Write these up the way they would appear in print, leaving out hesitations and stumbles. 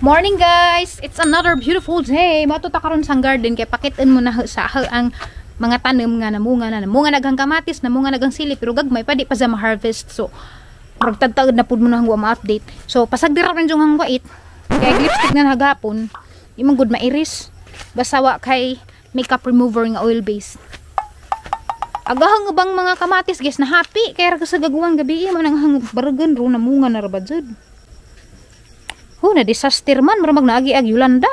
Morning guys! It's another beautiful day. Matuta karon sang garden kay pakitin mo na sa ang mga tanim nga namunga naghang kamatis, namunga naghang sili pero gagmay pa di pa sa ma-harvest. So pagtagtagad na pud mo na hangwa ma-update. So pasagdira rin yung hangwait. Kaya lipstick na hagapon. Imong good mairis. Basawa kay makeup remover nga oil base. Agahang bang mga kamatis guys na happy kaya ra sa gagawan gabi mo nang hang bargen ro namunga na ra jud. Na disaster man maramag naagi-ag Yolanda.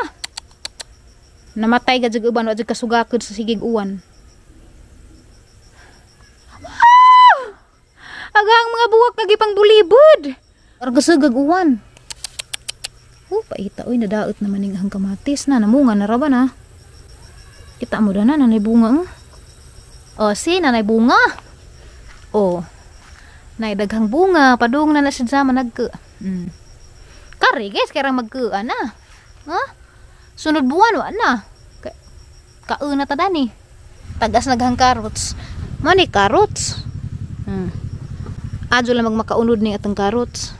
Namatay gad uban wa jud kasugakod sa sigig uwan. Agang mga buwak nagipang bulibod. Arga sagag uwan. Paita oy nadaot naman ning hang kamatis na namunga na ra ba na. Kita mo na nanay bunga. Si nanay bunga. Nay daghang bunga padung na si zaman nagke. Kari guys, kaya magkuan na. Sunod buwan wa na. Kauna ta dani. Tagas naghang carrots. Mani carrots. Adyo lang magmakaunod ni atong carrots.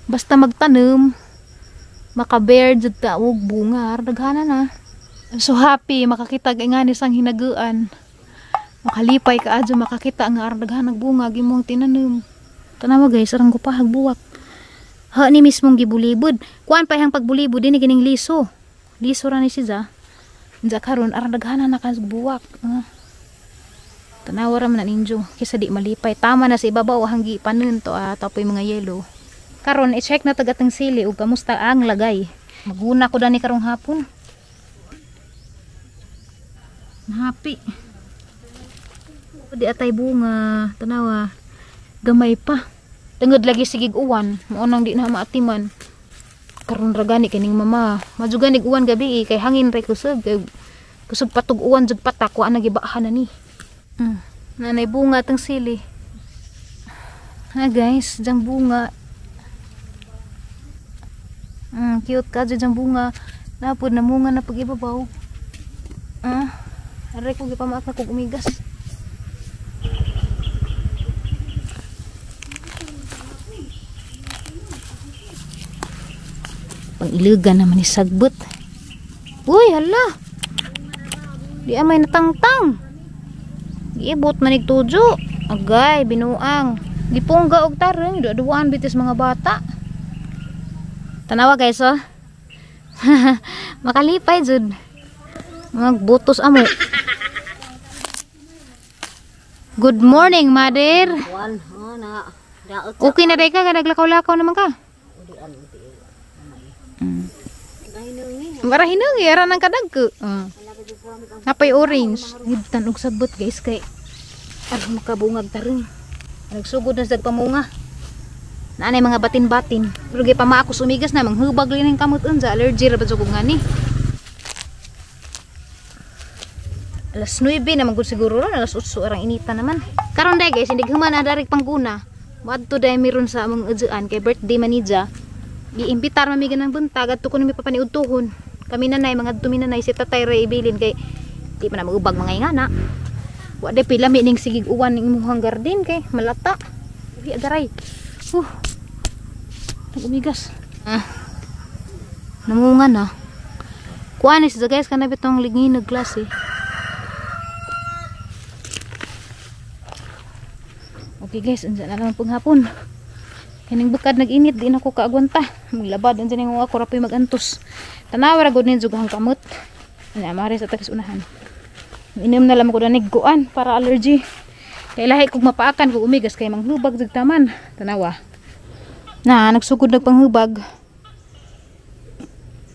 Basta magtanom, makabear jud ta og bunga, daghana na. I'm so happy makakita kay nga ni sang hinaguan. Makalipay ka adyo makakita nga daghanag bunga gimong tinanom. Tanawa guys, arang gupahag buwak. Ni mismong gibulibod. Kuan pa yang pagbulibod din gining liso. Liso ra ni siya. Unsa karon ara daghana na kasbuwak. Tanawa ra man ninyo kaysa di malipay. Tama na sa ibabaw hanggi panon to tapoy mga yelo. Karon i-check na tagatang sili ug kamusta ang lagay. Maguna ko dani karong hapon. Happy. Di atay bunga. Tanawa. Gamay pa. Tengod lagi sigig uwan, maunang di na maatiman. Karon ra gani kining mama. Madyo ganig uwan gabi kay hangin ray kusog. Kusog patug uwan jud patak wa nagibahan na ni. Nanay bunga tang sili. Guys, jang bunga. Cute ka jang bunga. Napod na munga na pag-ibabaw. Aray ko gipamaak kog umigas. Pangilugan naman ni sagbot. Uy, hala. Di amay natangtang. Giibot manig tujo. Agay, binuang. Gipungga og tarong, duduan bitis mga bata. Tanawa guys, makalipay jud. Magbutos amo. Good morning, mother. Okay na day ka, naglakaw-lakaw naman ka. Marahinang yara ng kadagko. Napay orange. Hibtan og sabot guys kay aron makabungag tarong. Nagsugod na sa pamunga. Naanay mga batin-batin. Pero gay pa maako sumigas na manghubag lining kamot unsa allergy ra ba jud ngani. Alas 9 naman gud siguro ron, alas 8 arang inita naman. Karon day guys, hindi human na darig pangguna. Moadto day meron sa among adjuan kay birthday manija. Giimbitar mamigan ng buntag at tukon mi papaniudtuhon. Kami nanay mga tuminanay si tatay ray ibilin kay di man na magubag mga ingana. Wa day pila mi ning sigig uwan ning imuhang garden kay malata. Di agaray. Nagumigas. Namunga na. Kuan is guys kana bitong ligninog glass eh. Okay guys, unsa na lang panghapon. Kaning bukad nag-init di na ko kaagwanta. Maglabad unsa ning ako rapoy magantos. Tanawa ra gud ni jughang kamot. Ana mare sa takis unahan. Inom na lang ko danig kuan para allergy. Kay lahi kog mapaakan kog umigas kay manghubag jud taman. Tanawa. Nagsugod nagpanghubag.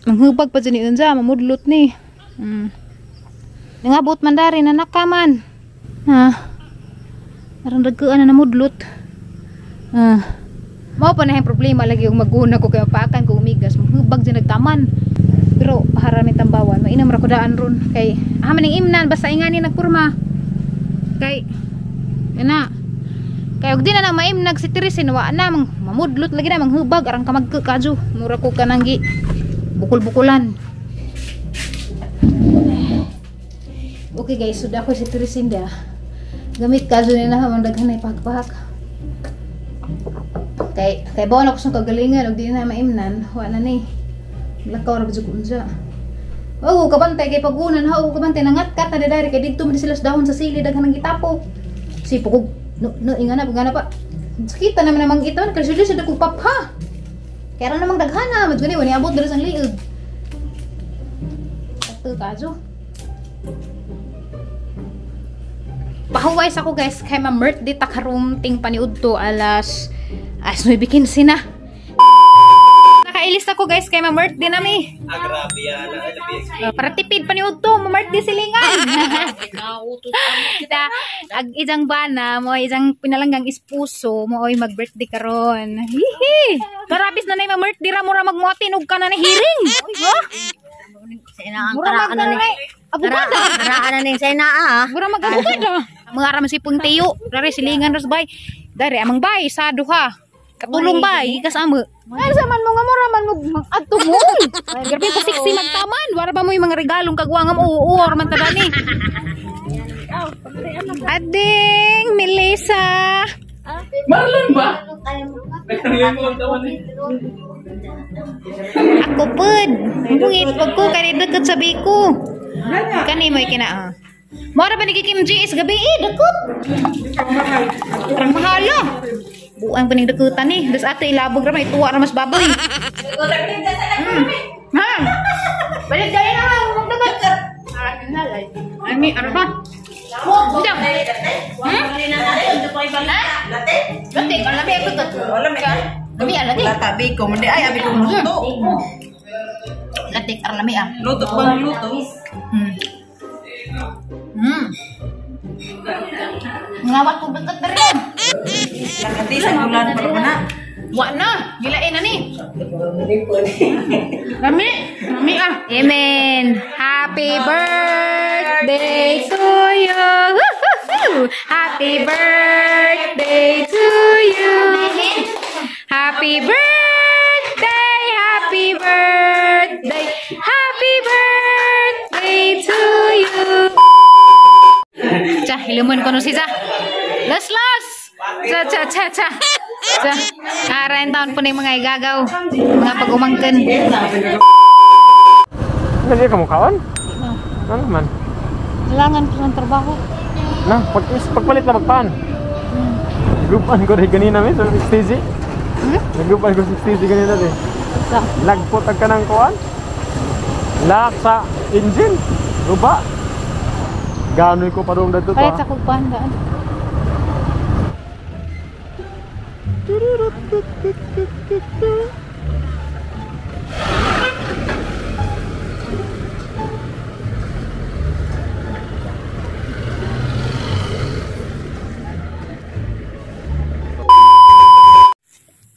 Manghubag pa jud ni unsa mamudlot ni. Nangabot man dari na nakaman. Aron dagkuan na namudlot. Mao pa na yung problema lagi yung maguna ko kay mapaakan ko umigas manghubag jud nagtaman. Pero haramin tambawan mainam ra ko daan ron kay maning imnan basta ingani nagpurma. Kay kay og di na maimnag si Tirisin wa na mamudlot lagi na manghubag arang kamagke kadyo mura ko kananggi bukol-bukulan. Okay guys, sudah ko si Tirisin da. Gamit kadyo nila hamang daghanay pahak-pahak. Kay bawon ako sa kagalingan og di na maimnan, wa na ni. Lakaw ra jud unsa. Oh, kabantay kay pagunan ha, kabantay nangatkat na dari kay didto man sila sa dahon sa sili daghan nang gitapok. Si pugog no ingana pa. Sakita naman namang ito, kasi sa dako papha. Kaya ron namang daghana, mas gani wani abot diri sang liig. Ato kaso. Pahuway sa ko guys kay ma-birthday ta karon ting paniudto alas 9:15 na. Nakailista ko guys kay ma-birthday nami. Grabe yan. Para tipid paniudto, ma-birthday silingan. Kita ag ijang bana mo ijang pinalanggang ispuso mo oy mag-birthday karon. Hihi. Karabis na nay ma-birthday ra mo ra magmuatin og kana ni hearing. Mura ana ni. Abugada. Mura ana ni sa inaa. Mura magabugada. Mga aram si Puntiyo, dari silingan ras bay. Dari amang bay sa duha. Katulong bay kasama. Ano sa man mo nga mura man mo adto mo. Grabe pa sexy magtaman. Wara ba mo yung mga regalong kagwangam uur man tada ni. Ading Melissa. Marlon ba? Nagkariyan mo ang taman eh. Ako pud. Mungit pag ko kani deket sa biko. Kani mo ikina. Mora ba ni Kim G is gabi dekut. Parang mahala. Buang paning dekutan ni. Das ato ilabog ra may tuwa ra mas baboy. Ha. Balik dali na lang mo deket. Ani ano ba? Jam. Lati kalau lebih aku tu. Lebih lati. Latabi ko mandi ay abi ko luto. Lati karena lebih ah. Luto bang luto. Ngawat ko deket dari yan. Nanti sa bulan per mana? Wak na, gilain na ni. Rami ah. Amen. Happy birthday to you. Happy birthday to you. Happy birthday, happy birthday, happy birthday to you. Cah, ilumun ko no si Cah. Las. Cah. Karain tahun po na yung mga igagaw. Mga pag-umangkin. Hindi kamu kawan? Ano naman? Kailangan ko ng trabaho. Nah, pagpalit na magpaan. Nagupan ko rin ganina may sa 6 Nagupan ko 6 ganina rin. Lagpot ang kanang kuwan. Lak sa engine. Ruba. Gano'y ko parong dito to. Kahit sa kugpandaan.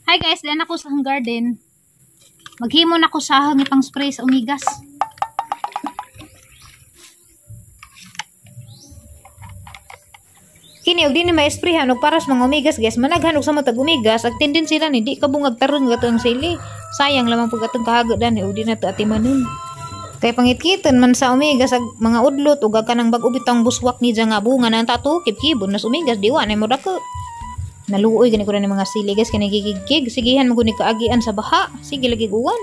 Hi guys, diyan ako sa garden. Maghimon ako sa hangipang spray sa umigas. Kini og dinhi ma-sprayhan og paras mga umigas guys, managhan og sa matag umigas, ag tendency ra ni di ka bungag tarong gatong sili. Sayang lamang pag atong kahagod dan og di na to atimanon. Kay pangitkiton man sa umigas ag mga udlot ug kanang bag-o bitang buswak ni nga bunga na tato kibkibon nas umigas diwa na mo dako. Naluoy gani ko na ni mga sili guys kani gigigig sigihan mo guni kaagian sa baha. Sige lagi guwan.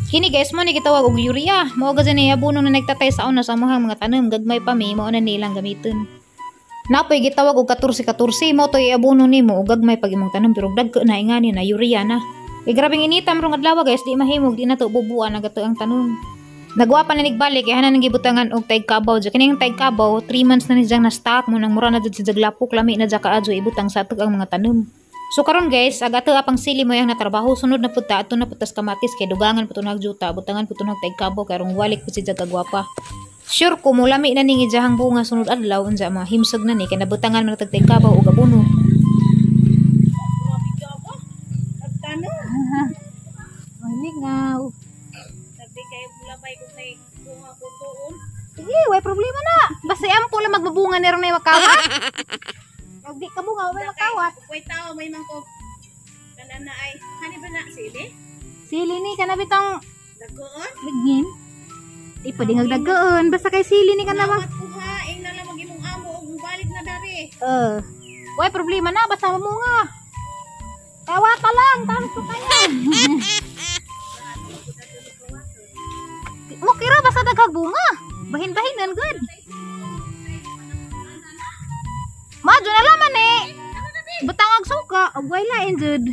Kini guys mo ni gitawag og urea. Mao ga ni abono na nagtatay sa una sa among mga tanom gagmay pa mi mao na nilang gamiton. Napoy gitawag og 14-14 mo to iabono nimo og gagmay pag imong tanom pero dagko na ingani na urea na. Kay grabing inita rong adlaw guys di mahimog di na to bubuan na gato ang tanom. Nagwa pa na nigbalik kay hanan gibutangan og tayg kabaw. Ja kining tayg kabaw 3 months na ni jang na stock mo nang mura na jud si jaglapok lami na ja kaadyo ibutang sa atog ang mga tanom. So karon guys, agato apang sili mo yang natrabaho sunod na puta ato na putas kamatis kay dugangan puto nagjuta butangan puto nag tayg kabaw kay rong walik pud si jagagwapa. Sure ko mo lami na ning ijahang bunga sunod adlaw unsa mga himsog na ni kay nabutangan man tag tayg kabaw ug abono. Malingaw. Sabi kay bulabay ko may bunga ko tuon. Sige, way problema na. Basta ampo lang magbubunga ni ron na makawat. Pag di ka bunga, may makawat. Wait tao may mangko. Kana kana ay hani ba na sili? Sili ni kana bitong Dagoon? lignin. Di pwede nga daggoon basta kay sili ni kana ba. Salamat po ha, na lang mag-imong amo og balik na dari. Why problema na basta mo nga. Tawata lang, tapos ko kaya. Mo kira basta daghag bunga. Bahin-bahinan good. Madyo na laman eh. Butang ag suka, ug way lain jud.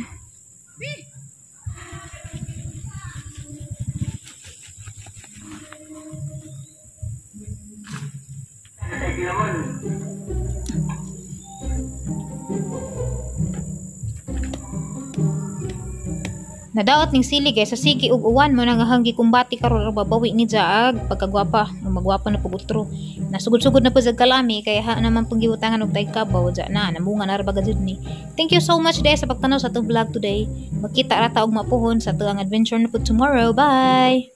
Nadaot ning sili guys sa sigi ug uwan mo nang hanggi kumbati karon og babawi ni Jaag pagkagwapa magwapa na pagutro. Nasugod-sugod na po sa kalami kaya ha naman pong giutangan og tay kabaw ja na namunga na ra baga jud ni. Thank you so much guys sa pagtanaw sa atong vlog today. Magkita ra ta og mapuhon sa atong adventure na po tomorrow. Bye.